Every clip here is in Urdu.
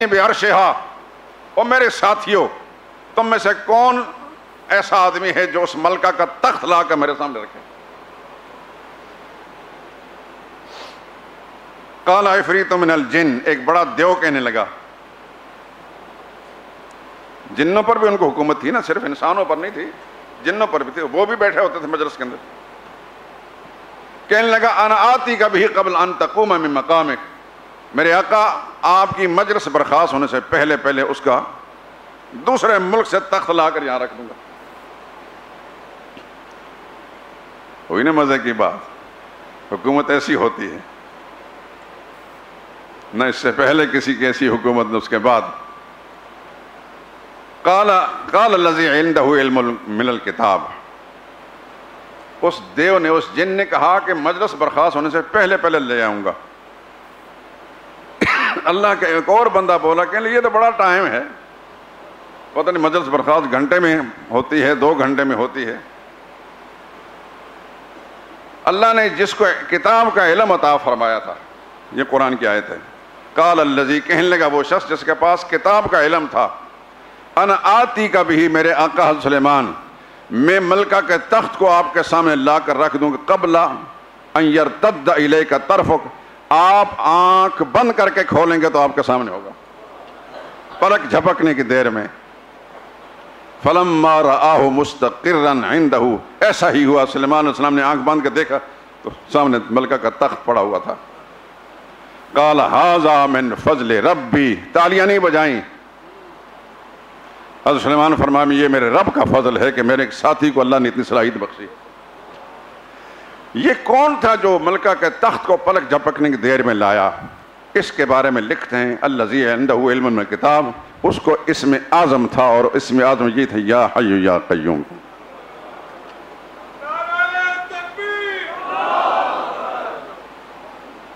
بعرشہا، اور میرے ساتھیوں تم میں سے کون ایسا آدمی ہے جو اس ملکہ کا تخت لا کر میرے سامنے رکھے؟ قال عفریت من الجن، ایک بڑا دیو کہنے لگا. جنوں پر بھی ان کو حکومت تھی نا، صرف انسانوں پر نہیں تھی، جنوں پر بھی تھی، وہ بھی بیٹھے ہوتے تھے مجلس کے اندر. کہنے لگا انا آتی کا بھی قبل ان تقوم من مقامک، میرے آقا آپ کی مجلس برخاست ہونے سے پہلے پہلے اس کا دوسرے ملک سے تخت لا کر یہاں رکھ دوں گا. ہوئی نا مزے کی بات. حکومت ایسی ہوتی ہے، نہ اس سے پہلے کسی کی ایسی حکومت نہ اس کے بعد. قال الذی عنده علم من الکتاب، اس دیو نے، اس جن نے کہا کہ مجلس برخاست ہونے سے پہلے پہلے لے آؤں گا. اللہ کا ایک اور بندہ بولا کہ یہ تو بڑا ٹائم ہے، پتہ نہیں مجلس برخاست گھنٹے میں ہوتی ہے 2 گھنٹے میں ہوتی ہے. اللہ نے جس کو کتاب کا علم عطا فرمایا تھا، یہ قرآن کی آیت ہے. قال الذی، کہنے لگا وہ شخص جس کے پاس کتاب کا علم تھا، انا آتی کا بھی، میرے آقا حضرت سلیمان، میں ملکہ کے تخت کو آپ کے سامنے لا کر رکھ دوں گا قبل ان یرتد الیک طرفک، آپ آنکھ بند کر کے کھولیں گے تو آپ کے سامنے ہوگا، پلک جھپکنے کی دیر میں. فلما رآہ مستقرا عنده، ایسا ہی ہوا، سلیمان علیہ السلام نے آنکھ بند کے دیکھا تو سامنے ملکہ کا تخت پڑا ہوا تھا. قال ھذا من فضل ربی، تالیاں نہیں بجائیں. حضرت سلیمان فرمایا یہ میرے رب کا فضل ہے کہ میرے ایک ساتھی کو اللہ نے اتنی صلاحیت بخشی. یہ کون تھا جو ملکہ کے تخت کو پلک جھپکنے کی دیر میں لایا؟ اس کے بارے میں لکھتے ہیں الذی عنده علم من الکتاب، اس کو اسم اعظم تھا، اور اسم اعظم یہ تھا یا حی یا قیوم.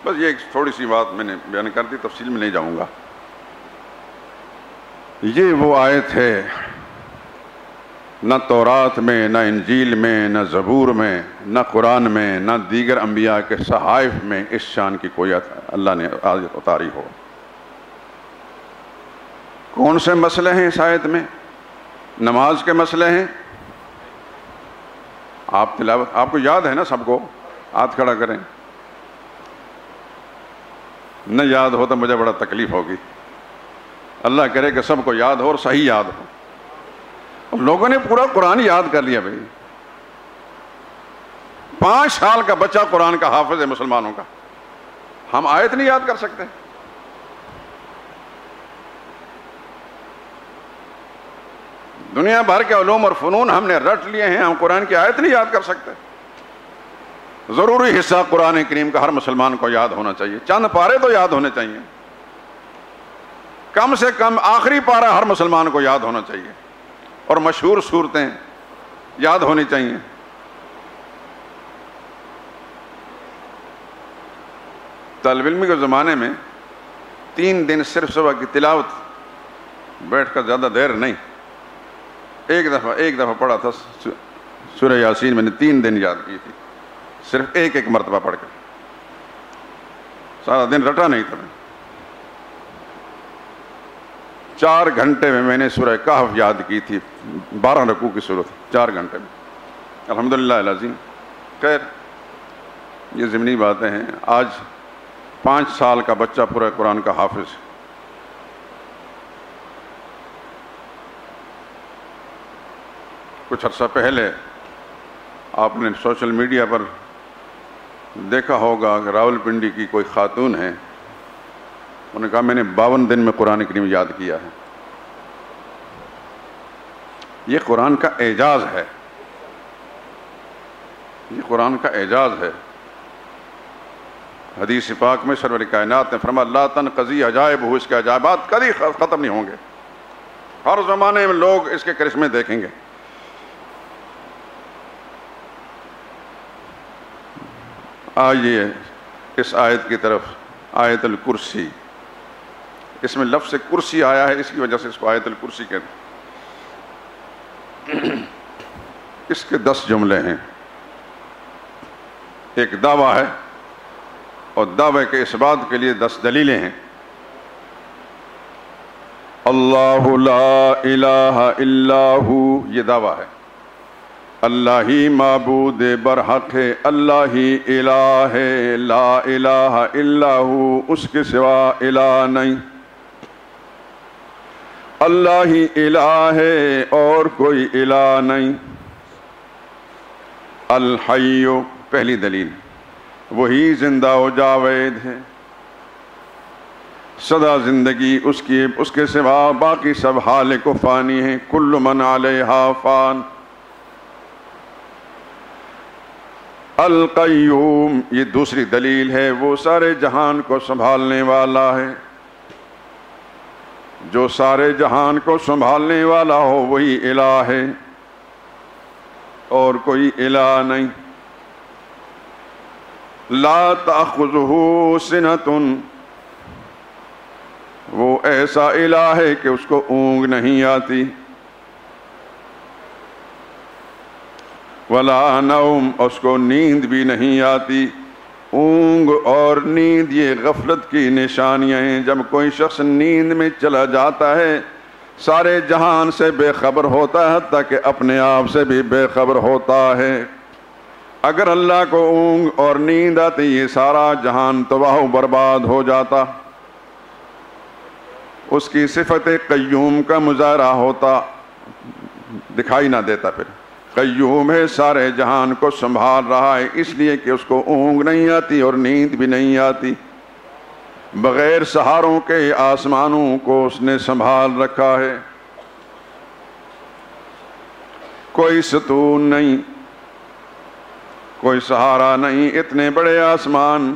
بس یہ ایک تھوڑی سی بات میں نے بیان کر دی، تفصیل میں نہیں جاؤں گا. یہ وہ آیت ہے، نہ تورات میں، نہ انجیل میں، نہ زبور میں، نہ قرآن میں، نہ دیگر انبیاء کے صحائف میں اس شان کی کوئی اللہ نے آیت اتاری ہو. کون سے مسئلے ہیں اس آیت میں؟ نماز کے مسئلے ہیں. آپ تلاوت، آپ کو یاد ہے نا سب کو؟ ہاتھ کھڑا کریں. نہ یاد ہو تو مجھے بڑا تکلیف ہوگی. اللہ کرے کہ سب کو یاد ہو اور صحیح یاد ہو. لوگوں نے پورا قرآن یاد کر لیا بھائی. 5 سال کا بچہ قرآن کا حافظ ہے مسلمانوں کا، ہم آیت نہیں یاد کر سکتے؟ دنیا بھر کے علوم اور فنون ہم نے رٹ لیے ہیں، ہم قرآن کی آیت نہیں یاد کر سکتے. ضروری حصہ قرآن کریم کا ہر مسلمان کو یاد ہونا چاہیے. چند پارے تو یاد ہونے چاہیے، کم سے کم آخری پارہ ہر مسلمان کو یاد ہونا چاہیے، اور مشہور صورتیں یاد ہونی چاہیے. طالب علمی کے زمانے میں 3 دن صرف صبح کی تلاوت، بیٹھ کر زیادہ دیر نہیں. ایک دفعہ پڑھا تھا سورہ یاسین، میں نے 3 دن یاد کی تھی، صرف ایک مرتبہ پڑھ کر. سارا دن رٹا نہیں تھا. 4 گھنٹے میں نے سورہ کہف یاد کی تھی، 12 رکوع کی صورت، 4 گھنٹے میں. الحمدللہ العظیم. خیر یہ ضمنی باتیں ہیں. آج 5 سال کا بچہ پورا قرآن کا حافظ. کچھ عرصہ پہلے آپ نے سوشل میڈیا پر دیکھا ہوگا کہ راول پنڈی کی کوئی خاتون ہے، انہوں نے کہا میں نے 52 دن میں قرآن کریم یاد کیا ہے. یہ قرآن کا اعجاز ہے، یہ قرآن کا اعجاز ہے. حدیث پاک میں سرور کائنات نے فرمایا لا تنقضی عجائبہ، اس کے عجائبات کبھی ختم نہیں ہوں گے، ہر زمانے میں لوگ اس کے کرشمے دیکھیں گے. آئیے اس آیت کی طرف. آیت الکرسی، اس میں لفظ کرسی آیا ہے، اس کی وجہ سے اس کو آیت الکرسی کہتے ہیں. اس کے 10 جملے ہیں. ایک دعویٰ ہے اور دعوے کے اس بات کے لیے 10 دلیلیں ہیں. اللہ لا الہ الا ہو، یہ دعویٰ ہے، اللہ ہی معبود برحق ہے، اللہ ہی الہ ہے، لا الہ الا ہو، اس کے سوا الہ نہیں، اللہ ہی الہ ہے اور کوئی الہ نہیں۔ الحی، پہلی دلیل، وہی زندہ و جاوید ہے، سدا زندگی اس کی، اس کے سوا باقی سب ہالک و فانی ہیں، کل من علیہا فان۔ القیوم، یہ دوسری دلیل ہے، وہ سارے جہان کو سنبھالنے والا ہے، جو سارے جہان کو سنبھالنے والا ہو وہی الہ ہے اور کوئی الہ نہیں۔ لا تأخذہ سنۃ، وہ ایسا الہ ہے کہ اس کو اونگ نہیں آتی، ولا نوم، اس کو نیند بھی نہیں آتی۔ اونگ اور نیند یہ غفلت کی نشانیاں ہیں، جب کوئی شخص نیند میں چلا جاتا ہے سارے جہان سے بے خبر ہوتا ہے، حتیٰ کہ اپنے آپ سے بھی بے خبر ہوتا ہے۔ اگر اللہ کو اونگ اور نیند آتی یہ سارا جہان تباہ و برباد ہو جاتا، اس کی صفت قیوم کا مظاہرہ ہوتا، دکھائی نہ دیتا۔ پھر قیوم ہے، سارے جہان کو سنبھال رہا ہے، اس لیے کہ اس کو اونگ نہیں آتی اور نیند بھی نہیں آتی، بغیر سہاروں کے آسمانوں کو اس نے سنبھال رکھا ہے، کوئی ستون نہیں، کوئی سہارا نہیں۔ اتنے بڑے آسمان،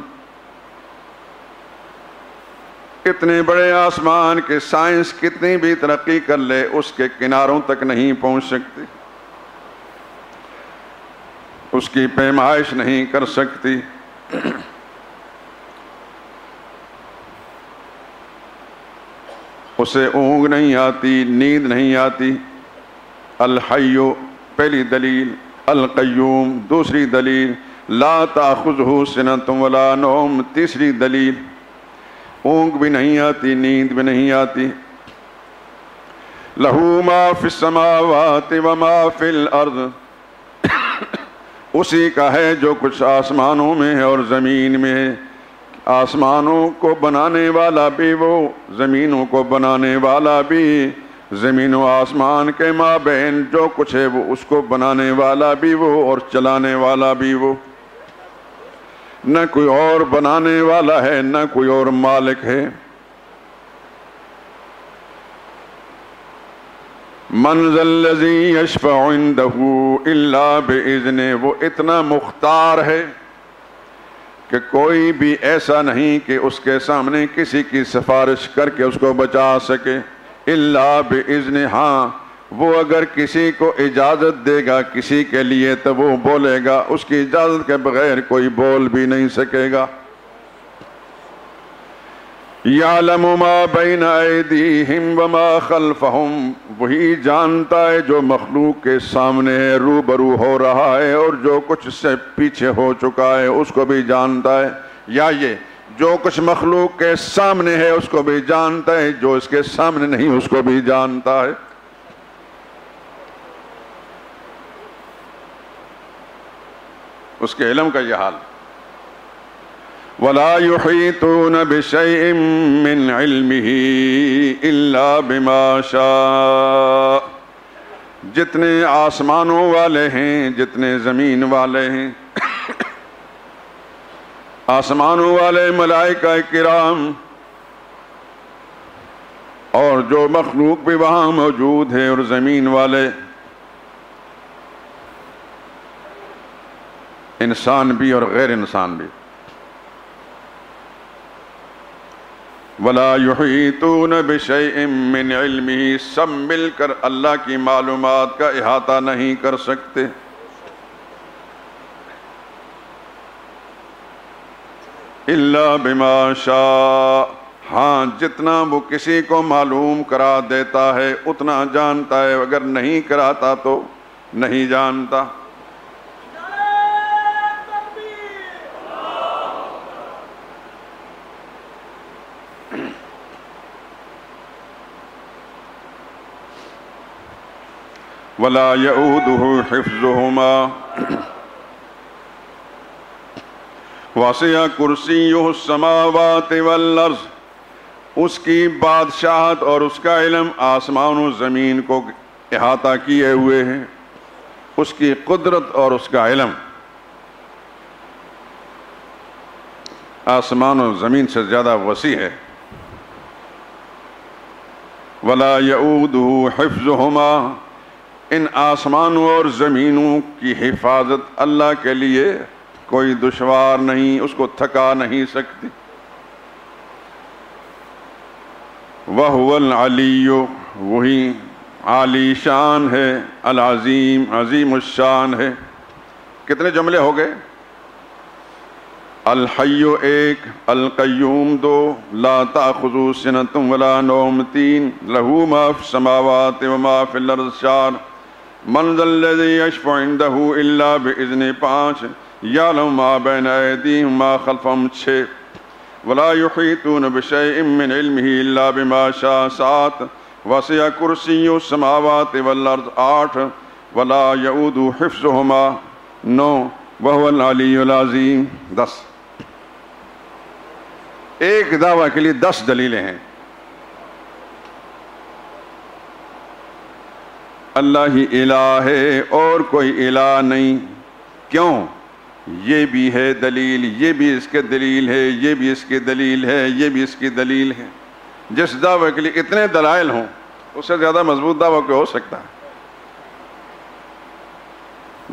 اتنے بڑے آسمان کہ سائنس کتنی بھی ترقی کر لے اس کے کناروں تک نہیں پہنچ سکتی، اس کی پیمائش نہیں کر سکتی۔ اسے اونگ نہیں آتی، نیند نہیں آتی۔ الحی، پہلی دلیل، القیوم دوسری دلیل، لا تأخذہ سنۃ ولا نوم تیسری دلیل، اونگ بھی نہیں آتی، نیند بھی نہیں آتی۔ لہ ما فی السماوات وما فی الارض، اسی کا ہے جو کچھ آسمانوں میں ہے اور زمین میں ہے، آسمانوں کو بنانے والا بھی وہ، زمینوں کو بنانے والا بھی، زمین و آسمان کے مابین جو کچھ ہے وہ اس کو بنانے والا بھی وہ اور چلانے والا بھی وہ، نہ کوئی اور بنانے والا ہے نہ کوئی اور مالک ہے۔ من ذا الذی یشفع عندہ الا بإذنہ، وہ اتنا مختار ہے کہ کوئی بھی ایسا نہیں کہ اس کے سامنے کسی کی سفارش کر کے اس کو بچا سکے، الا بإذنہ، ہاں وہ اگر کسی کو اجازت دے گا کسی کے لیے تو وہ بولے گا، اس کی اجازت کے بغیر کوئی بول بھی نہیں سکے گا۔ یعلم ما بین ایدیہم وما خلفہم، وہی جانتا ہے جو مخلوق کے سامنے ہے روبرو ہو رہا ہے اور جو کچھ اس سے پیچھے ہو چکا ہے اس کو بھی جانتا ہے، یا یہ جو کچھ مخلوق کے سامنے ہے اس کو بھی جانتا ہے، جو اس کے سامنے نہیں اس کو بھی جانتا ہے۔ اس کے علم کا یہ حال۔ وَلَا يُحِيطُونَ بِشَيْءٍ مِّنْ عِلْمِهِ إِلَّا بِمَا شَاءَ، جتنے آسمانوں والے ہیں، جتنے زمین والے ہیں، آسمانوں والے ملائکہ کرام اور جو مخلوق بھی وہاں موجود ہے اور زمین والے انسان بھی اور غیر انسان بھی، وَلَا يُحِيطُونَ بِشَيْءٍ مِّنْ عِلْمِهِ، سب مل کر اللہ کی معلومات کا احاطہ نہیں کر سکتے، إِلَّا بِمَا شَاءَ، ہاں جتنا وہ کسی کو معلوم کرا دیتا ہے اتنا جانتا ہے، اگر نہیں کراتا تو نہیں جانتا۔ ولا يؤوده حفظهما وسع کرسیہ السماوات والارض، اس کی بادشاہت اور اس کا علم آسمان و زمین کو احاطہ کیے ہوئے ہیں، اس کی قدرت اور اس کا علم آسمان و زمین سے زیادہ وسیع ہے۔ ولا يؤوده حفظهما، ان آسمانوں اور زمینوں کی حفاظت اللہ کے لیے کوئی دشوار نہیں، اس کو تھکا نہیں سکتی۔ وَهُوَ الْعَلِيُّ، وہی عالی شان ہے، العظیم، عظیم الشان ہے۔ کتنے جملے ہو گئے؟ الحی ایک، القیوم دو، لا تأخذو سنۃ ولا نوم تین، لہو ما فی السماوات وما فی الارض چار، من ذا الذی یشفع عندہ الا بإذنہ پانچ، یعلم ما بین ایدیہم ما خلفہم چھ، ولا یحیطون بشیء من علمہ الا بما شاء سات، وسع کرسیہ السماوات والارض آٹھ، ولا یؤودہ حفظہما نو، وہو العلی العظیم دس۔ ایک دعویٰ کے لیے 10 دلیلیں ہیں۔ اللہ ہی الہ ہے اور کوئی الہ نہیں۔ کیوں؟ یہ بھی ہے دلیل، یہ بھی اس کے دلیل ہے، یہ بھی اس کی دلیل ہے، یہ بھی اس کی دلیل ہے۔ جس دعوے کے لیے اتنے دلائل ہوں اس سے زیادہ مضبوط دعویٰ کیا ہو سکتا ہے؟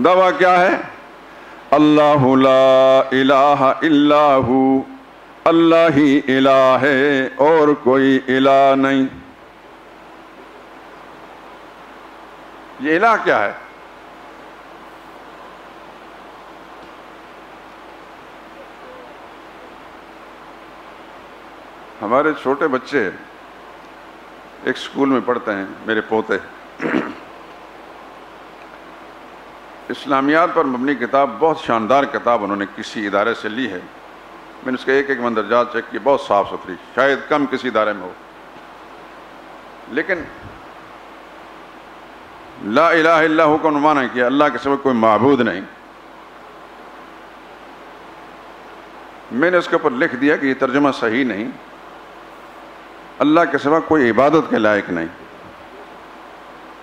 دعویٰ کیا ہے؟ اللہ لا الہ الا ہو، اللہ ہی الہ ہے اور کوئی الہ نہیں۔ یہ الہ کیا ہے؟ ہمارے چھوٹے بچے ایک اسکول میں پڑھتے ہیں، میرے پوتے، اسلامیات پر مبنی کتاب، بہت شاندار کتاب انہوں نے کسی ادارے سے لی ہے۔ میں نے اس کے ایک ایک مندرجات چیک کی، بہت صاف ستھری، شاید کم کسی ادارے میں ہو۔ لیکن لا الہ الا ہو کا عنوان ہے کہ اللہ کے سوا کوئی معبود نہیں۔ میں نے اس کے اوپر لکھ دیا کہ یہ ترجمہ صحیح نہیں، اللہ کے سوا کوئی عبادت کے لائق نہیں۔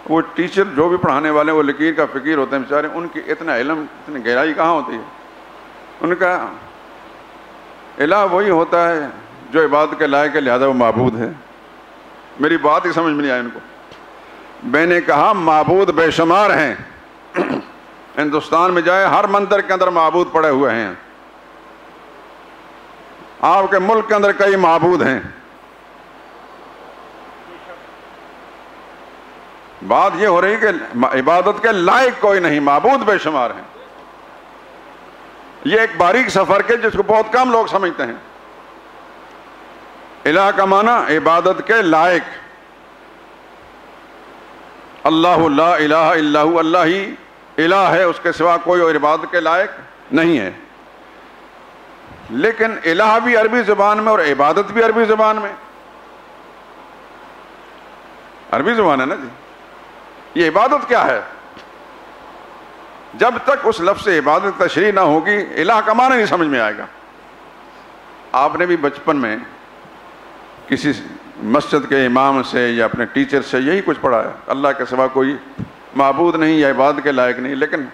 وہ ٹیچر جو بھی پڑھانے والے وہ لکیر کا فقیر ہوتے ہیں بیچارے، ان کی اتنا علم، اتنی گہرائی کہاں ہوتی ہے؟ ان کا الہ وہی ہوتا ہے جو عبادت کے لائق ہے، لہذا وہ معبود ہے۔ میری بات ہی سمجھ میں نہیں آئی ان کو۔ میں نے کہا معبود بے شمار ہیں، ہندوستان میں جائے ہر مندر کے اندر معبود پڑے ہوئے ہیں، آپ کے ملک کے اندر کئی معبود ہیں۔ بات یہ ہو رہی کہ عبادت کے لائق کوئی نہیں، معبود بے شمار ہیں۔ یہ ایک باریک سا فرق ہے جس کو بہت کم لوگ سمجھتے ہیں۔ الہ کا معنی عبادت کے لائق، اللہ لا الہ الا ہو، اللہ ہی الہ ہے، اس کے سوا کوئی اور عبادت کے لائق نہیں ہے۔ لیکن الہ بھی عربی زبان میں اور عبادت بھی عربی زبان میں، عربی زبان ہے نا جی۔ یہ عبادت کیا ہے؟ جب تک اس لفظ عبادت تشریح نہ ہوگی الہ کا معنی نہیں سمجھ میں آئے گا۔ آپ نے بھی بچپن میں کسی مسجد کے امام سے یا اپنے ٹیچر سے یہی کچھ پڑھا ہے، اللہ کے سوا کوئی معبود نہیں یا عبادت کے لائق نہیں، لیکن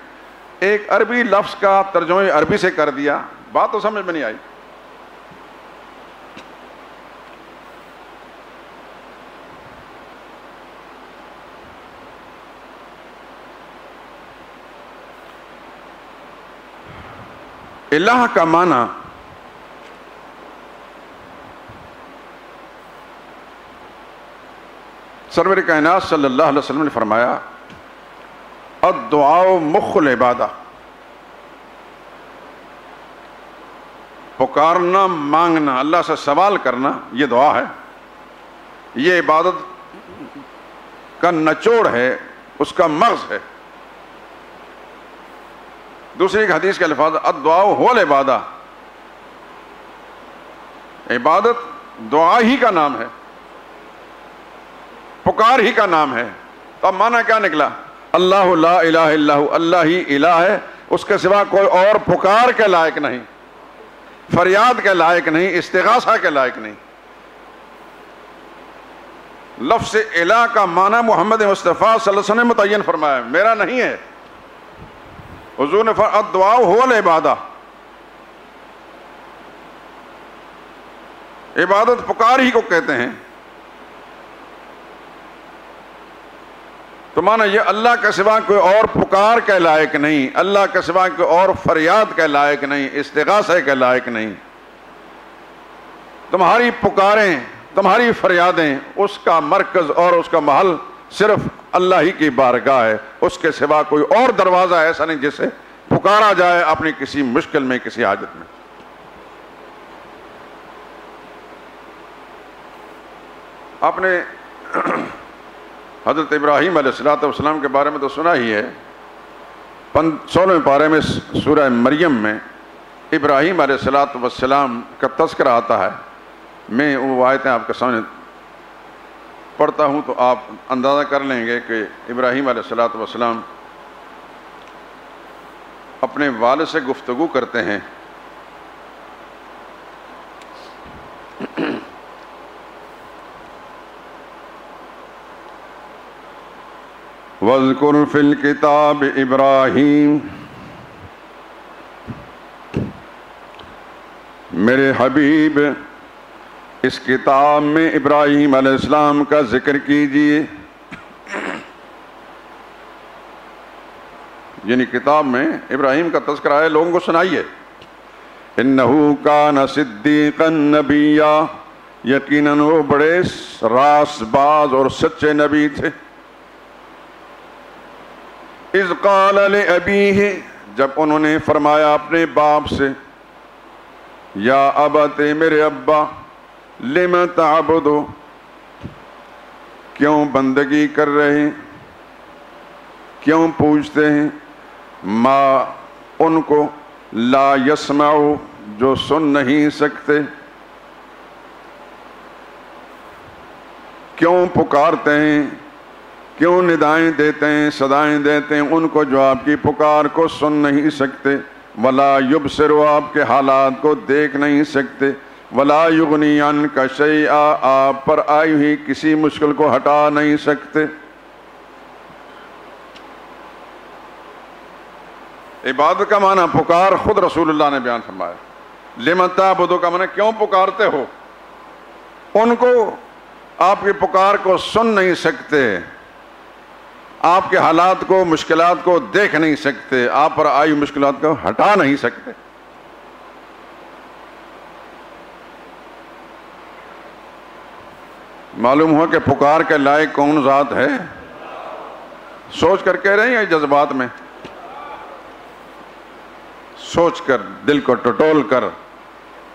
ایک عربی لفظ کا ترجمہ عربی سے کر دیا، بات تو سمجھ میں نہیں آئی۔ الہ کا معنی سرور کائنات صلی اللہ علیہ وسلم نے فرمایا، الدعاء مخ العبادہ، پکارنا، مانگنا، اللہ سے سوال کرنا، یہ دعا ہے، یہ عبادت کا نچوڑ ہے، اس کا مغز ہے۔ دوسری ایک حدیث کے الفاظ، الدعاء هو العبادہ، عبادت دعا ہی کا نام ہے، پکار ہی کا نام ہے۔ تو اب معنی کیا نکلا؟ اللہ لا الہ الا ہو، اللہ ہی الہ ہے، اس کے سوا کوئی اور پکار کے لائق نہیں، فریاد کے لائق نہیں، استغاثہ کے لائق نہیں۔ لفظ الہ کا معنی محمد مصطفیٰ صلی اللہ علیہ وسلم نے متعین فرمایا، میرا نہیں ہے۔ حضور نے فرمایا الدعاء هو العبادہ، عبادت پکار ہی کو کہتے ہیں۔ تو مانا یہ اللہ کے سوا کوئی اور پکار کے لائق نہیں، اللہ کے سوا کوئی اور فریاد کے لائق نہیں، استغاثے کے لائق نہیں۔ تمہاری پکاریں، تمہاری فریادیں، اس کا مرکز اور اس کا محل صرف اللہ ہی کی بارگاہ ہے، اس کے سوا کوئی اور دروازہ ایسا نہیں جس سے پکارا جائے اپنی کسی مشکل میں، کسی حاجت میں۔ آپ نے حضرت ابراہیم علیہ السلام کے بارے میں تو سنا ہی ہے، 16ویں پارے میں سورہ مریم میں ابراہیم علیہ السلام کا تذکرہ آتا ہے۔ میں وہ آیتیں آپ کے سامنے پڑھتا ہوں تو آپ اندازہ کر لیں گے کہ ابراہیم علیہ السلام اپنے والد سے گفتگو کرتے ہیں۔ وَاذْكُرْ فِي الْكِتَابِ ابراہیم، میرے حبیب اس کتاب میں ابراہیم علیہ السلام کا ذکر کیجئے، یعنی کتاب میں ابراہیم کا تذکرہ ہے، لوگوں کو سنائیے۔ اِنَّهُ كَانَ صِدِّيقًا نَبِيًّا، یقیناً وہ بڑے راست باز اور سچے نبی تھے۔ اذ قال لأبیہ، جب انہوں نے فرمایا اپنے باپ سے، یا ابت، میرے ابا، لم تعبد، کیوں بندگی کر رہے ہیں، کیوں پوچھتے ہیں، ما ان کو، لا یسمع، جو سن نہیں سکتے، کیوں پکارتے ہیں، کیوں ندائیں دیتے ہیں، صدائیں دیتے ہیں ان کو جو آپ کی پکار کو سن نہیں سکتے، ولا یبصر، آپ کے حالات کو دیکھ نہیں سکتے، ولا یغنی عنک شیئا، آپ پر آئی ہوئی کسی مشکل کو ہٹا نہیں سکتے۔ عبادت کا معنی پکار خود رسول اللہ نے بیان فرمایا۔ لم تعبدوا کا معنی کیوں پکارتے ہو، ان کو آپ کی پکار کو سن نہیں سکتے، آپ کے حالات کو، مشکلات کو دیکھ نہیں سکتے، آپ پر آئی مشکلات کو ہٹا نہیں سکتے۔ معلوم ہوا کہ پکار کے لائق کون ذات ہے؟ سوچ کر کہہ رہے ہیں یا جذبات میں؟ سوچ کر، دل کو ٹٹول کر،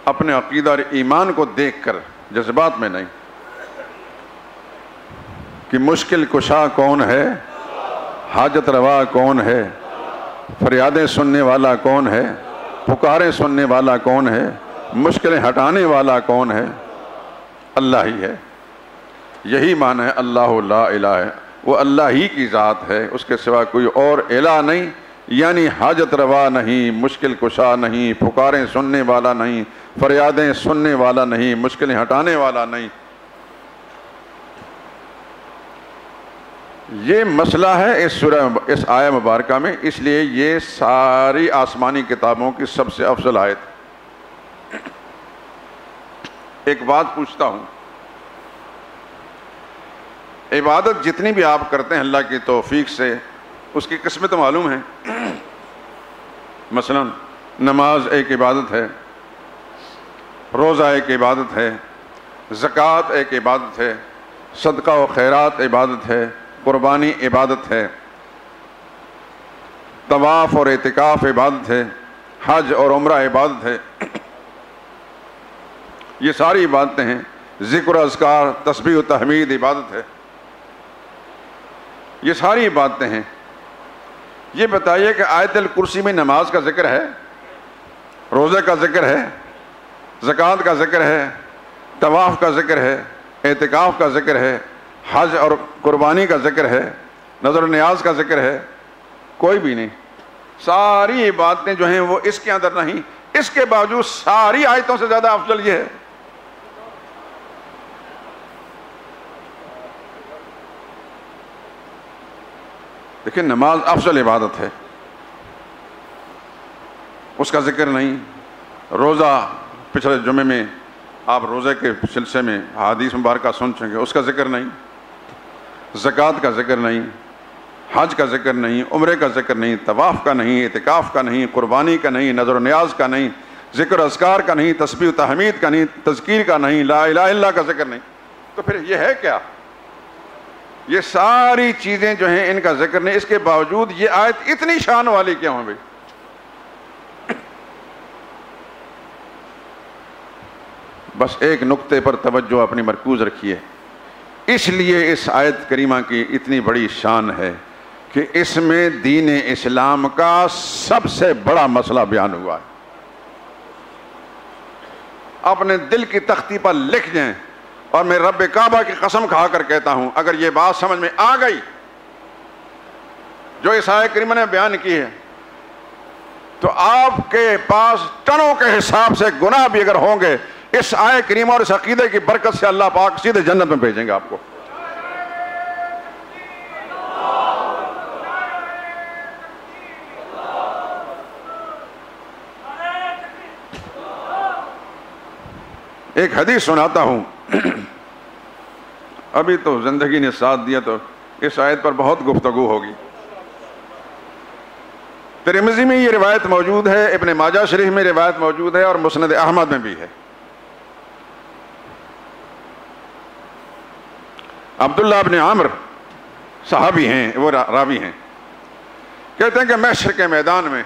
اپنے عقیدہ اور ایمان کو دیکھ کر، جذبات میں نہیں۔ کہ مشکل کشا کون ہے، حاجت روا کون ہے، فریادیں سننے والا کون ہے، پکاریں سننے والا کون ہے، مشکلیں ہٹانے والا کون ہے؟ اللہ ہی ہے۔ یہی معنی ہے اللہ لا الہ ہے، وہ اللہ ہی کی ذات ہے، اس کے سوا کوئی اور الہ نہیں، یعنی حاجت روا نہیں، مشکل کشا نہیں، پکاریں سننے والا نہیں، فریادیں سننے والا نہیں، مشکلیں ہٹانے والا نہیں۔ یہ مسئلہ ہے اس آیہ مبارکہ میں، اس لیے یہ ساری آسمانی کتابوں کی سب سے افضل آیت۔ ایک بات پوچھتا ہوں، عبادت جتنی بھی آپ کرتے ہیں اللہ کی توفیق سے، اس کی قسمت معلوم ہے۔ مثلا نماز ایک عبادت ہے، روزہ ایک عبادت ہے، زکوٰۃ ایک عبادت ہے، صدقہ و خیرات عبادت ہے، قربانی عبادت ہے، طواف اور اعتکاف عبادت ہے، حج اور عمرہ عبادت ہے۔ یہ ساری عبادتیں ہیں۔ ذکر و اذکار، تسبیح و تحمید عبادت ہے۔ یہ ساری عبادتیں ہیں۔ یہ بتائیے کہ آیت الکرسی میں نماز کا ذکر ہے، روزے کا ذکر ہے، زکوٰۃ کا ذکر ہے، طواف کا ذکر ہے، اعتکاف کا ذکر ہے، حج اور قربانی کا ذکر ہے، نظر و نیاز کا ذکر ہے؟ کوئی بھی نہیں. ساری باتیں جو ہیں وہ اس کے اندر نہیں. اس کے باوجود ساری آیتوں سے زیادہ افضل یہ ہے. دیکھیں نماز افضل عبادت ہے، اس کا ذکر نہیں. روزہ پچھلے جمعے میں آپ روزے کے سلسلے میں حدیث مبارکہ سن چکے، اس کا ذکر نہیں. زکوٰۃ کا ذکر نہیں، حج کا ذکر نہیں، عمرے کا ذکر نہیں، طواف کا نہیں، اعتکاف کا نہیں، قربانی کا نہیں، نظر و نیاز کا نہیں، ذکر اذکار کا نہیں، تسبیح و تحمید کا نہیں، تذکیر کا نہیں، لا الہ الا اللہ کا ذکر نہیں. تو پھر یہ ہے کیا؟ یہ ساری چیزیں جو ہیں ان کا ذکر نہیں. اس کے باوجود یہ آیت اتنی شان والی کیوں ہے بھائی؟ بس ایک نقطے پر توجہ اپنی مرکوز رکھیے. اس لیے اس آیت کریمہ کی اتنی بڑی شان ہے کہ اس میں دین اسلام کا سب سے بڑا مسئلہ بیان ہوا ہے. اپنے دل کی تختی پر لکھ جائیں، اور میں رب کعبہ کی قسم کھا کر کہتا ہوں اگر یہ بات سمجھ میں آ گئی جو اس آیت کریمہ نے بیان کی ہے، تو آپ کے پاس ٹنوں کے حساب سے گناہ بھی اگر ہوں گے، اس آیت کریمہ اور اس عقیدے کی برکت سے اللہ پاک سیدھے جنت میں بھیجیں گے آپ کو. ایک حدیث سناتا ہوں، ابھی تو زندگی نے ساتھ دیا تو اس آیت پر بہت گفتگو ہوگی. ترمذی میں یہ روایت موجود ہے، ابن ماجہ شریف میں روایت موجود ہے، اور مسند احمد میں بھی ہے. عبداللہ ابن عامر صحابی ہیں، وہ راوی ہیں، کہتے ہیں کہ محشر کے میدان میں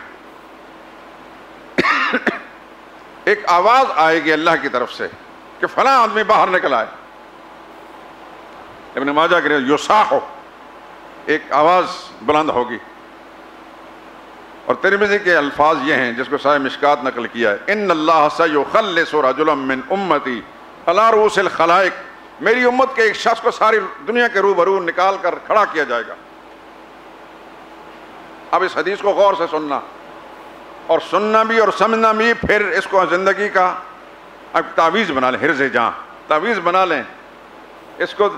ایک آواز آئے گی اللہ کی طرف سے کہ فلاں آدمی باہر نکل آئے. ابن ماجہ کہ یصاح، ایک آواز بلند ہوگی. اور ترمذی کے الفاظ یہ ہیں جس کو صاحب مشکات نقل کیا ہے، ان اللہ سیخلص رجلا من امتی علی رؤوس الخلائق، میری امت کے ایک شخص کو ساری دنیا کے روبرو نکال کر کھڑا کیا جائے گا. اب اس حدیث کو غور سے سننا، اور سننا بھی اور سمجھنا بھی، پھر اس کو زندگی کا اب تعویذ بنا لیں، حرز جاں تعویذ بنا لیں، اس کو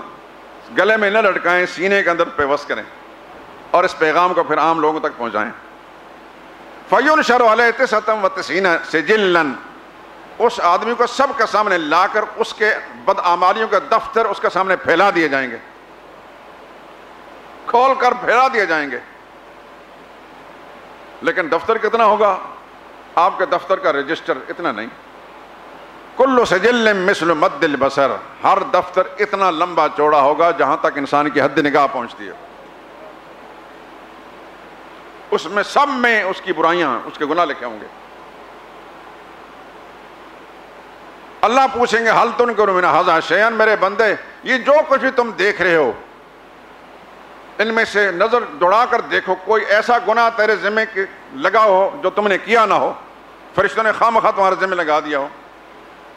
گلے میں نہ لٹکائیں، سینے کے اندر پیوست کریں، اور اس پیغام کو پھر عام لوگوں تک پہنچائیں. فَيُنْشَرُ عَلَيْهِ 99 سِجِلًّا، اس آدمی کو سب کے سامنے لا کر اس کے بدعمالیوں کا دفتر اس کے سامنے پھیلا دیے جائیں گے، کھول کر پھیلا دیے جائیں گے. لیکن دفتر کتنا ہوگا؟ آپ کے دفتر کا رجسٹر اتنا نہیں. کل سجل مثل مد البصر، ہر دفتر اتنا لمبا چوڑا ہوگا جہاں تک انسان کی حد نگاہ پہنچتی ہے. اس میں سب میں اس کی برائیاں، اس کے گناہ لکھے ہوں گے. اللہ پوچھیں گے حل تنکر من ھذا شیئا، میرے بندے یہ جو کچھ بھی تم دیکھ رہے ہو ان میں سے نظر دوڑا کر دیکھو، کوئی ایسا گناہ تیرے ذمہ لگا ہو جو تم نے کیا نہ ہو، فرشتوں نے خواہ تمہارے ذمہ لگا دیا ہو.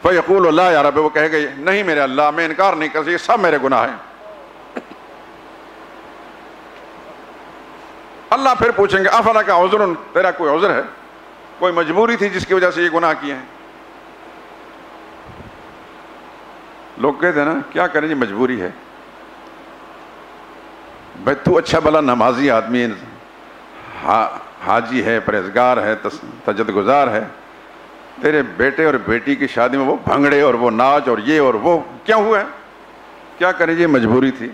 فیقول اللہ یا رب، وہ کہے گے نہیں میرے اللہ، میں انکار نہیں کر سکتا، یہ سب میرے گناہ ہیں. اللہ پھر پوچھیں گے افلک عذر، تیرا کوئی عذر ہے، کوئی مجبوری تھی جس کی وجہ سے یہ گناہ کیے ہیں؟ لوگ کہتے ہیں نا کیا کریں جی مجبوری ہے. بھائی تو اچھا بھلا نمازی آدمی ہے، حاجی ہے، پرہیزگار ہے، تہجد گزار ہے، تیرے بیٹے اور بیٹی کی شادی میں وہ بھنگڑے اور وہ ناچ اور یہ اور وہ کیوں ہوا ہے؟ کیا کریں جی مجبوری تھی.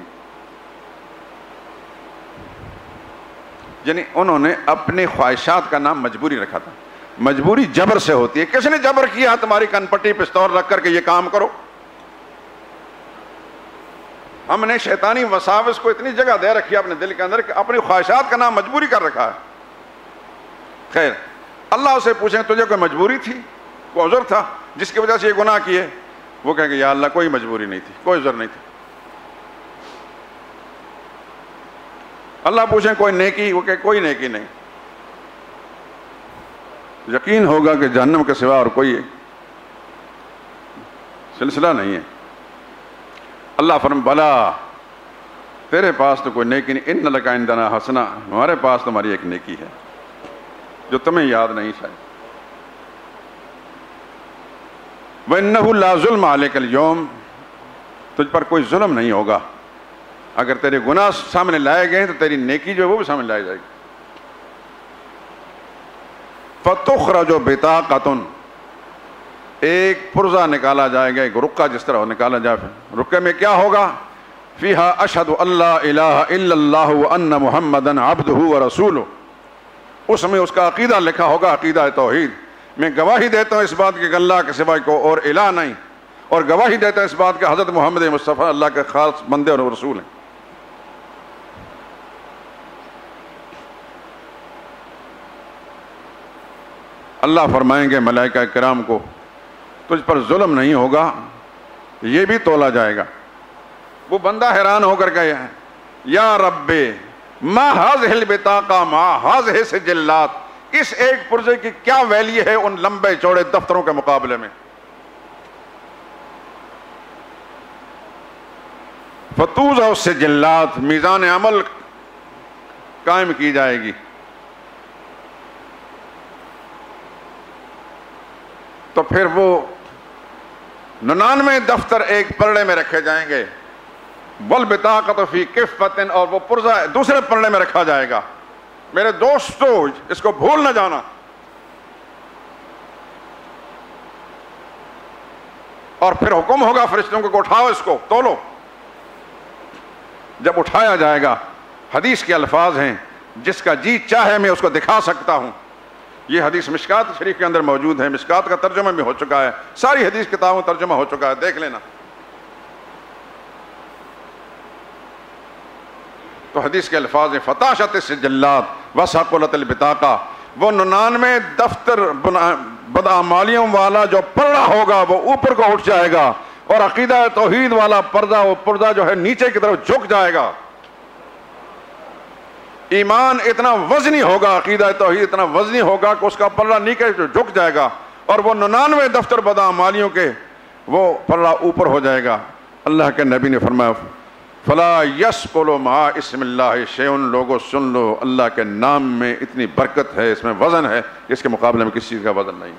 یعنی انہوں نے اپنی خواہشات کا نام مجبوری رکھا تھا. مجبوری جبر سے ہوتی ہے. کس نے جبر کیا تمہاری کن پٹی پستول رکھ کر کے یہ کام کرو؟ ہم نے شیطانی وساوس کو اتنی جگہ دے رکھی ہے اپنے دل کے اندر کہ اپنی خواہشات کا نام مجبوری کر رکھا ہے. خیر، اللہ سے پوچھیں تجھے کوئی مجبوری تھی، کوئی عذر تھا جس کی وجہ سے یہ گناہ کیے؟ وہ کہیں گے یا اللہ کوئی مجبوری نہیں تھی، کوئی عذر نہیں تھی. اللہ پوچھیں کوئی نیکی، وہ کہ کوئی نیکی نہیں. یقین ہوگا کہ جہنم کے سوا اور کوئی سلسلہ نہیں ہے. اللہ فرم بلا تیرے پاس تو کوئی نیکی نہیں، ان لک عندنا حسنہ، ہمارے پاس تمہاری ایک نیکی ہے جو تمہیں یاد نہیں شاید۔ وَإِنَّهُ لَا ظُلْمَ عَلَيْكَ الْيَوْمَ، تجھ پر کوئی ظلم نہیں ہوگا۔ اگر تیرے گناہ سامنے لائے گئے ہیں تو تیری نیکی جو ہے وہ بھی سامنے لائی جائے گی۔ فَتُخْرَجُ بِطَاقَةٌ، ایک پرزہ نکالا جائے گا، ایک رکہ جس طرح نکالا جائے، رکے میں کیا ہوگا؟ فِيهَا أَشْهَدُ أَن لَّا إِلَٰهَ إِلَّا اللَّهُ وَأَنَّ مُحَمَّدًا عَبْدُهُ وَرَسُولُهُ، اس میں اس کا عقیدہ لکھا ہوگا، عقیدہ توحید۔ میں گواہی دیتا ہوں اس بات کی کہ اللہ کے سوا کو اور الہ نہیں، اور گواہی دیتا ہوں اس بات کہ حضرت محمد مصطفیٰ اللہ کے خاص بندے اور رسول ہیں۔ اللہ فرمائیں گے ملائکہ کرام کو تجھ پر ظلم نہیں ہوگا، یہ بھی تولا جائے گا۔ وہ بندہ حیران ہو کر گیا ہے، یا رب ما هذه البطاقہ ما هذه السجلات، اس ایک پرزے کی کیا ویلیو ہے ان لمبے چوڑے دفتروں کے مقابلے میں۔ فتوضع السجلات، میزان عمل قائم کی جائے گی، تو پھر وہ 99 دفتر ایک پلڑے میں رکھے جائیں گے، والبطاقۃ فی کفۃ، اور وہ پرزہ دوسرے پلڑے میں رکھا جائے گا۔ میرے دوستو اس کو بھول نہ جانا۔ اور پھر حکم ہوگا فرشتوں کو اٹھاؤ اس کو، تولو۔ جب اٹھایا جائے گا، حدیث کے الفاظ ہیں جس کا جی چاہے میں اس کو دکھا سکتا ہوں۔ یہ حدیث مشکات شریف کے اندر موجود ہے، مشکات کا ترجمہ بھی ہو چکا ہے، ساری حدیث کتابوں ترجمہ ہو چکا ہے، دیکھ لینا۔ تو حدیث کے الفاظ ہیں فتاشت السجلات وثقلت البطاقہ، وہ 99 دفتر بدعمالیوں والا جو پردہ ہوگا وہ اوپر کو اٹھ جائے گا، اور عقیدہ توحید والا پردہ، وہ پردہ جو ہے نیچے کی طرف جھک جائے گا۔ ایمان اتنا وزنی ہوگا، عقیدہ توحید اتنا وزنی ہوگا کہ اس کا پردہ نیچے جھک جائے گا، اور وہ 99 دفتر بدعمالیوں کے وہ پردہ اوپر ہو جائے گا۔ اللہ کے نبی نے فرمایا فلا یثقل مع اسم اللہ شیء، لوگوں سن لو، اللہ کے نام میں اتنی برکت ہے، اس میں وزن ہے، اس کے مقابلے میں کسی چیز کا وزن نہیں۔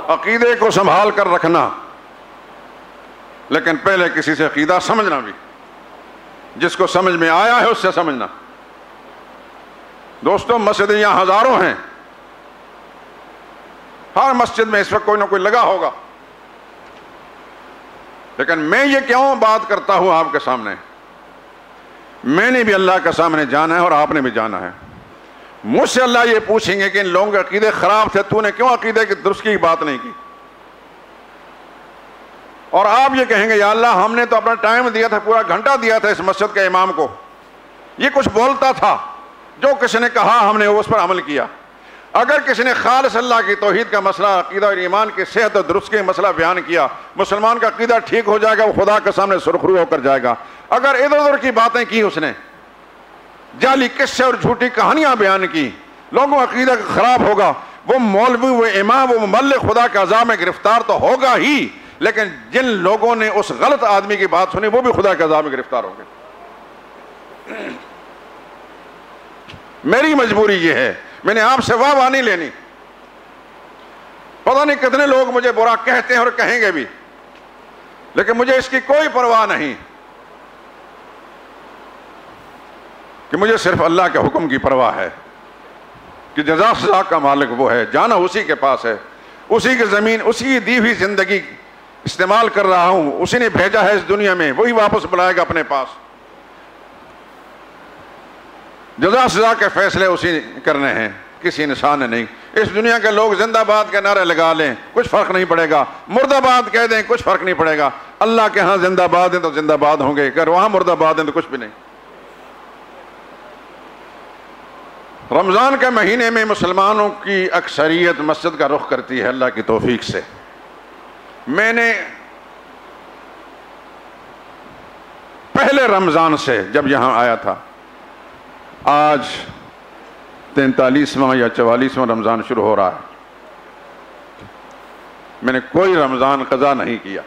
عقیدے کو سنبھال کر رکھنا، لیکن پہلے کسی سے عقیدہ سمجھنا بھی، جس کو سمجھ میں آیا ہے اس سے سمجھنا۔ دوستوں مسجدیں یہاں ہزاروں ہیں، ہر مسجد میں اس وقت کوئی نہ کوئی لگا ہوگا، لیکن میں یہ کیوں بات کرتا ہوں آپ کے سامنے؟ میں نے بھی اللہ کے سامنے جانا ہے اور آپ نے بھی جانا ہے۔ مجھ سے اللہ یہ پوچھیں گے کہ ان لوگوں کے عقیدے خراب تھے، تو نے کیوں عقیدے کی درستی کی بات نہیں کی؟ اور آپ یہ کہیں گے یا اللہ ہم نے تو اپنا ٹائم دیا تھا، پورا گھنٹہ دیا تھا اس مسجد کے امام کو، یہ کچھ بولتا تھا، جو کسی نے کہا ہم نے اس پر عمل کیا۔ اگر کسی نے خالص اللہ کی توحید کا مسئلہ، عقیدہ اور ایمان کی صحت اور درست کا مسئلہ بیان کیا، مسلمان کا عقیدہ ٹھیک ہو جائے گا، وہ خدا کے سامنے سرخرو ہو کر جائے گا۔ اگر ادھر ادھر کی باتیں کی، اس نے جعلی قصے اور جھوٹی کہانیاں بیان کی، لوگوں کا عقیدہ خراب ہوگا، وہ مولوی، وہ امام، وہ مبلغ خدا کے عذاب میں گرفتار تو ہوگا ہی، لیکن جن لوگوں نے اس غلط آدمی کی بات سنی وہ بھی خدا کے عذاب میں گرفتار ہوں گے۔ میری مجبوری یہ ہے، میں نے آپ سے واہ نہیں لینی، پتہ نہیں کتنے لوگ مجھے برا کہتے ہیں اور کہیں گے بھی، لیکن مجھے اس کی کوئی پرواہ نہیں، کہ مجھے صرف اللہ کے حکم کی پرواہ ہے کہ جزا سزا کا مالک وہ ہے، جانا اسی کے پاس ہے، اسی کی زمین، اسی کی دی ہوئی زندگی استعمال کر رہا ہوں، اسی نے بھیجا ہے اس دنیا میں، وہی واپس بلائے گا اپنے پاس۔ جزا سزا کے فیصلے اسی کرنے ہیں، کسی انسان نے نہیں۔ اس دنیا کے لوگ زندہ باد کے نعرے لگا لیں، کچھ فرق نہیں پڑے گا، مردہ باد کہہ دیں، کچھ فرق نہیں پڑے گا۔ اللہ کے ہاں زندہ باد ہیں تو زندہ باد ہوں گے، اگر وہاں مردہ باد ہیں تو کچھ بھی نہیں۔ رمضان کے مہینے میں مسلمانوں کی اکثریت مسجد کا رخ کرتی ہے اللہ کی توفیق سے۔ میں نے پہلے رمضان سے جب یہاں آیا تھا، آج 43واں یا 44واں رمضان شروع ہو رہا ہے، میں نے کوئی رمضان قضا نہیں کیا،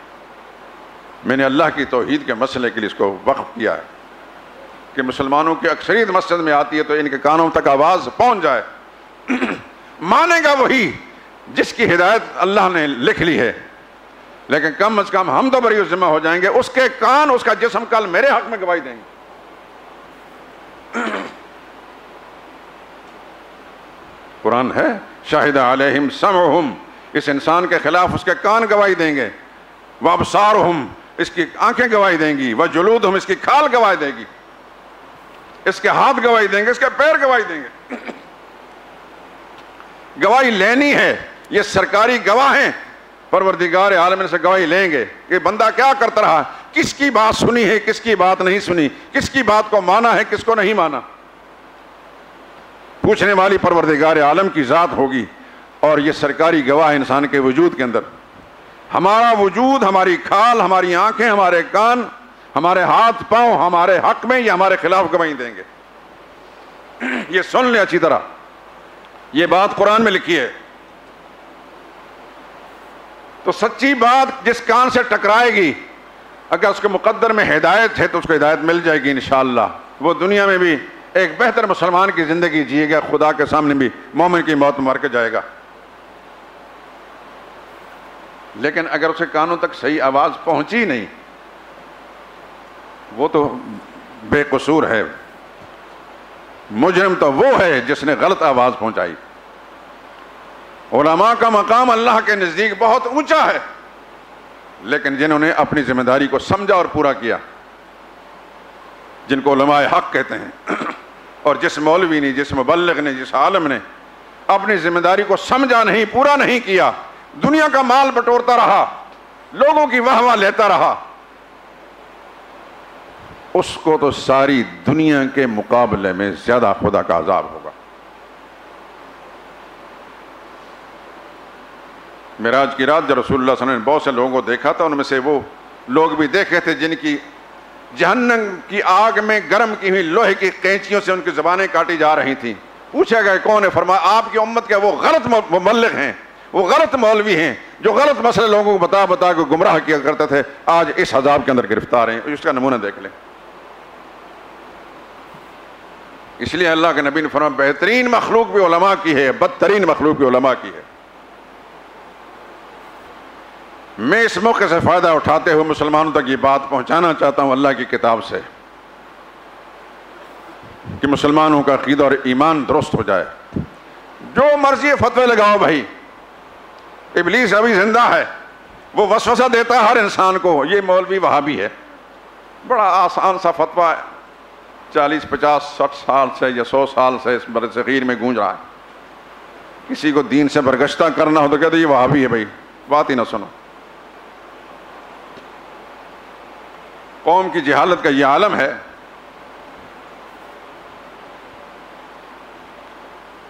میں نے اللہ کی توحید کے مسئلے کے لیے اس کو وقف کیا ہے کہ مسلمانوں کی اکثریت مسجد میں آتی ہے تو ان کے کانوں تک آواز پہنچ جائے۔ مانے گا وہی جس کی ہدایت اللہ نے لکھ لی ہے، لیکن کم از کم ہم تو بری ذمہ ہو جائیں گے، اس کے کان اس کا جسم کل میرے حق میں گواہی دیں گے۔ قرآن ہے شاہد علیہم سمعہم، اس انسان کے خلاف اس کے کان گواہی دیں گے، وابصارہم، اس کی آنکھیں گواہی دیں گی، وجلودہم، اس کی کھال گواہی دے گی، اس کے ہاتھ گواہی دیں گے، اس کے پیر گواہی دیں گے۔ گواہی لینی ہے، یہ سرکاری گواہ ہیں، پروردگار عالم سے گواہی لیں گے کہ بندہ کیا کرتا رہا، کس کی بات سنی ہے، کس کی بات نہیں سنی، کس کی بات کو مانا ہے، کس کو نہیں مانا۔ پوچھنے والی پروردگار عالم کی ذات ہوگی، اور یہ سرکاری گواہ انسان کے وجود کے اندر، ہمارا وجود، ہماری کھال، ہماری آنکھیں، ہمارے کان، ہمارے ہاتھ پاؤں ہمارے حق میں یا ہمارے خلاف گواہی دیں گے۔ یہ سن لیں اچھی طرح، یہ بات قرآن میں لکھی ہے۔ تو سچی بات جس کان سے ٹکرائے گی، اگر اس کے مقدر میں ہدایت ہے تو اس کو ہدایت مل جائے گی انشاءاللہ، وہ دنیا میں بھی ایک بہتر مسلمان کی زندگی جیے گا، خدا کے سامنے بھی مومن کی موت مر کے جائے گا۔ لیکن اگر اسے کانوں تک صحیح آواز پہنچی نہیں، وہ تو بے قصور ہے، مجرم تو وہ ہے جس نے غلط آواز پہنچائی۔ علماء کا مقام اللہ کے نزدیک بہت اونچا ہے، لیکن جنہوں نے اپنی ذمہ داری کو سمجھا اور پورا کیا، جن کو علماء حق کہتے ہیں، اور جس مولوی نے، جس مبلغ نے، جس عالم نے اپنی ذمہ داری کو سمجھا نہیں، پورا نہیں کیا، دنیا کا مال بٹورتا رہا، لوگوں کی واہ واہ لیتا رہا، اس کو تو ساری دنیا کے مقابلے میں زیادہ خدا کا عذاب ہوگا۔ معراج کی رات جب رسول اللہ صلی اللہ علیہ وسلم نے بہت سے لوگوں کو دیکھا تھا، ان میں سے وہ لوگ بھی دیکھے تھے جن کی جہنم کی آگ میں گرم کی ہوئی لوہے کی قینچیوں سے ان کی زبانیں کاٹی جا رہی تھیں۔ پوچھا گیا کون ہے؟ فرمایا آپ کی امت کے وہ غلط مبلغ ہیں، وہ غلط مولوی ہیں جو غلط مسئلے لوگوں کو بتا بتا کے گمراہ کیا کرتے تھے، آج اس عذاب کے اندر گرفتار ہیں۔ اس کا نمونہ دیکھ لیں۔ اس لیے اللہ کے نبی نے فرمایا بہترین مخلوق بھی علماء کی ہے، بدترین مخلوق بھی علماء کی ہے۔ میں اس موقع سے فائدہ اٹھاتے ہوئے مسلمانوں تک یہ بات پہنچانا چاہتا ہوں اللہ کی کتاب سے کہ مسلمانوں کا عقیدہ اور ایمان درست ہو جائے۔ جو مرضی فتوے لگاؤ بھائی، ابلیس ابھی زندہ ہے، وہ وسوسہ دیتا ہے ہر انسان کو، یہ مولوی وہابی ہے، بڑا آسان سا فتویٰ ہے، 40 50 60 سال سے یا 100 سال سے اس بر صغیر میں گونج رہا ہے۔ کسی کو دین سے برگشتہ کرنا ہو تو کہتے یہ وہابی ہے، بھائی بات ہی نہ سنو۔ قوم کی جہالت کا یہ عالم ہے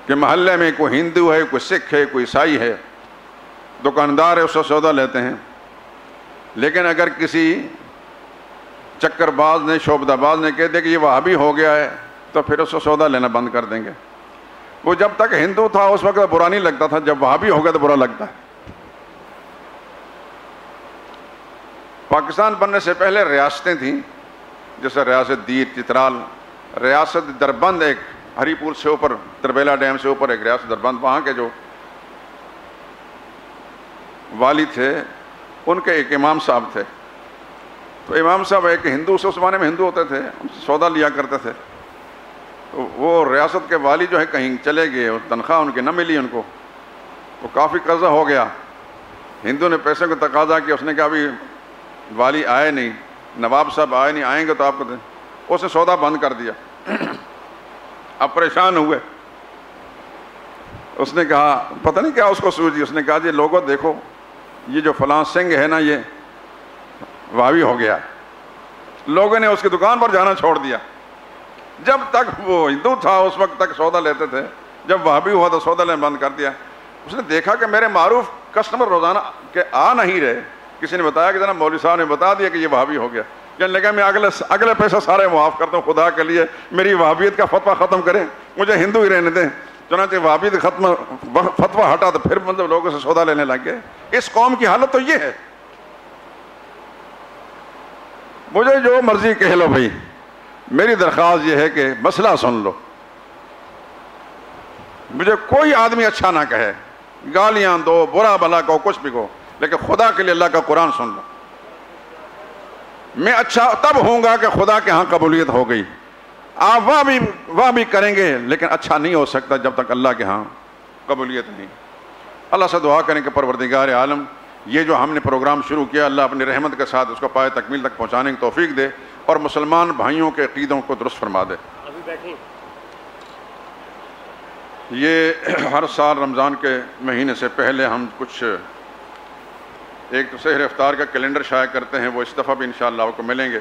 کہ محلے میں کوئی ہندو ہے، کوئی سکھ ہے، کوئی عیسائی ہے، دکاندار ہے، اس سے سودا لیتے ہیں، لیکن اگر کسی چکر باز نے، شعبدہ باز نے کہہ دیا کہ یہ وہابی ہو گیا ہے تو پھر اس سے سودا لینا بند کر دیں گے۔ وہ جب تک ہندو تھا اس وقت برا نہیں لگتا تھا، جب وہابی ہو گیا تو برا لگتا ہے۔ پاکستان بننے سے پہلے ریاستیں تھیں، جیسے ریاست دیر، چترال، ریاست دربند، ایک ہری پور سے اوپر، تربیلا ڈیم سے اوپر ایک ریاست دربند، وہاں کے جو والی تھے ان کے ایک امام صاحب تھے، تو امام صاحب ایک ہندو سے، اس زمانے میں ہندو ہوتے تھے، ان سے سودا لیا کرتے تھے، تو وہ ریاست کے والی جو ہے کہیں چلے گئے، تنخواہ ان کی نہ ملی ان کو، وہ کافی قرضہ ہو گیا۔ ہندو نے پیسے کو تقاضا کیا، اس نے کہا ابھی والی آئے نہیں، نواب صاحب آئے نہیں، آئیں گے تو آپ کو دیں۔ اس نے سودا بند کر دیا۔ اب پریشان ہوئے، اس نے کہا پتہ نہیں کیا اس کو سوچی، اس نے کہا جی لوگوں دیکھو یہ جو فلاں سنگھ ہے نا یہ وہابی ہو گیا۔ لوگوں نے اس کی دکان پر جانا چھوڑ دیا۔ جب تک وہ ہندو تھا اس وقت تک سودا لیتے تھے، جب وہابی ہوا تو سودا لینا بند کر دیا۔ اس نے دیکھا کہ میرے معروف کسٹمر روزانہ کے آ نہیں رہے، کسی نے بتایا کہ جناب مولوی صاحب نے بتا دیا کہ یہ وہابی ہو گیا، کہنے لگا میں اگلے پیسے سارے معاف کرتا ہوں، خدا کے لیے میری وہابیت کا فتویٰ ختم کریں، مجھے ہندو ہی رہنے دیں۔ چنانچہ وابد ختم فتویٰ ہٹا تو پھر مطلب لوگوں سے سودا لینے لگ گئے. اس قوم کی حالت تو یہ ہے. مجھے جو مرضی کہہ لو بھائی، میری درخواست یہ ہے کہ مسئلہ سن لو. مجھے کوئی آدمی اچھا نہ کہے، گالیاں دو، برا بھلا کہو، کچھ بھی کہو، لیکن خدا کے لیے اللہ کا قرآن سن لو. میں اچھا تب ہوں گا کہ خدا کے ہاں قبولیت ہو گئی. آپ واہ بھی کریں گے لیکن اچھا نہیں ہو سکتا جب تک اللہ کے ہاں قبولیت نہیں. اللہ سے دعا کریں کہ پروردگار عالم یہ جو ہم نے پروگرام شروع کیا، اللہ اپنی رحمت کے ساتھ اس کو پائے تکمیل تک پہنچانے کی توفیق دے اور مسلمان بھائیوں کے عقیدوں کو درست فرما دے. یہ ہر سال رمضان کے مہینے سے پہلے ہم کچھ ایک سحر افطار کا کیلنڈر شائع کرتے ہیں، وہ اس دفعہ بھی انشاءاللہ آپ کو ملیں گے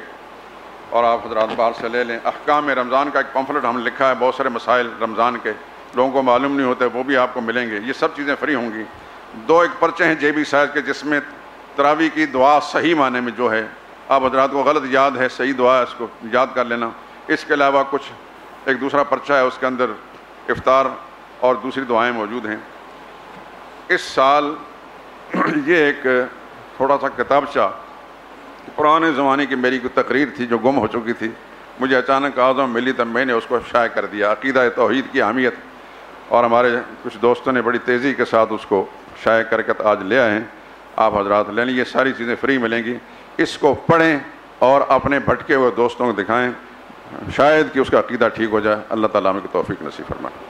اور آپ حضرات باہر سے لے لیں. احکام رمضان کا ایک پمفلٹ ہم نے لکھا ہے، بہت سارے مسائل رمضان کے لوگوں کو معلوم نہیں ہوتے، وہ بھی آپ کو ملیں گے. یہ سب چیزیں فری ہوں گی. ایک پرچے ہیں جے بی سائز کے جس میں تراویح کی دعا صحیح معنی میں جو ہے، آپ حضرات کو غلط یاد ہے، صحیح دعا ہے، اس کو یاد کر لینا. اس کے علاوہ کچھ ایک دوسرا پرچہ ہے، اس کے اندر افطار اور دوسری دعائیں موجود ہیں. اس سال یہ ایک تھوڑا سا کتابچہ پرانے زمانے کی میری کوئی تقریر تھی جو گم ہو چکی تھی، مجھے اچانک آزم ملی تو میں نے اس کو شائع کر دیا. عقیدہ توحید کی اہمیت، اور ہمارے کچھ دوستوں نے بڑی تیزی کے ساتھ اس کو شائع کر کے آج لے آئے ہیں. آپ حضرات لے لیں، یہ ساری چیزیں فری ملیں گی. اس کو پڑھیں اور اپنے بھٹکے ہوئے دوستوں کو دکھائیں، شاید کہ اس کا عقیدہ ٹھیک ہو جائے. اللہ تعالیٰ ہمیں توفیق نصیب فرمائے.